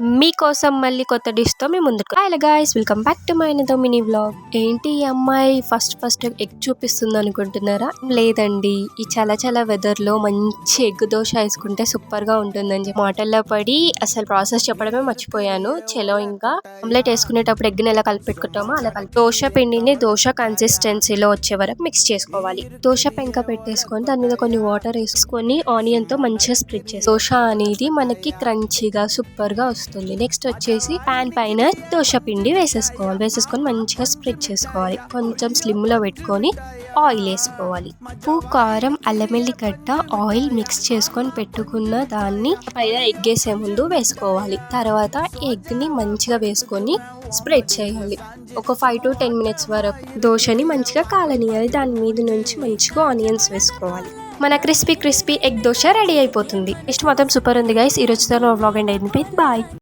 మీకోసం మళ్ళీ కొత్త డిష్తో మీ ముందుకు. Hello guys, welcome back to my another mini vlog. ఏంటి ఈ అమ్మాయి ఫస్ట్ ఎగ్ చూపిస్తుంది అనుకుంటున్నారా? లేదండి, ఈ చాలా వెదర్ లో మంచి ఎగ్ దోశ వేసుకుంటే సూపర్ గా ఉంటుందని చెప్పి మాటల్లో పడి అసలు ప్రాసెస్ చెప్పడమే మర్చిపోయాను. చలో, ఇంకా ఆమ్లెట్ వేసుకునేటప్పుడు ఎగ్ ని ఎలా కలిపెట్టుకుంటామో అలా కలిపి దోశ పిండిని దోశ కన్సిస్టెన్సీలో వచ్చే వరకు మిక్స్ చేసుకోవాలి. దోశ పెంక పెట్టేసుకొని దాని మీద కొన్ని వాటర్ వేసుకొని ఆనియన్ తో మంచిగా స్ప్రెడ్ చేసి దోశ అనేది మనకి క్రంచీగా సూపర్ గా వస్తుంది. నెక్స్ట్ వచ్చేసి పాన్ పైన దోశ పిండి వేసేసుకొని మంచిగా స్ప్రెడ్ చేసుకోవాలి. కొంచెం స్లిమ్ లో పెట్టుకొని ఆయిల్ వేసుకోవాలి. ఉప్పు, కారం, అల్లం ఎల్లిగడ్డ, ఆయిల్ మిక్స్ చేసుకొని పెట్టుకున్న దాన్ని పైన ఎగ్ వేసే ముందు వేసుకోవాలి. తర్వాత ఎగ్ ని మంచిగా వేసుకొని స్ప్రెడ్ చేయాలి. ఒక 5 to 10 minutes వరకు దోశని మంచిగా కాలనియాలి. దాని మీద నుంచి మంచిగా ఆనియన్స్ వేసుకోవాలి. మన క్రిస్పీ ఎగ్ దోశ రెడీ అయిపోతుంది. టేస్ట్ మాత్రం సూపర్ ఉంది గైస్. ఈ రోజుతో వ్లాగ్ ఎండ్ అయింది. బాయ్.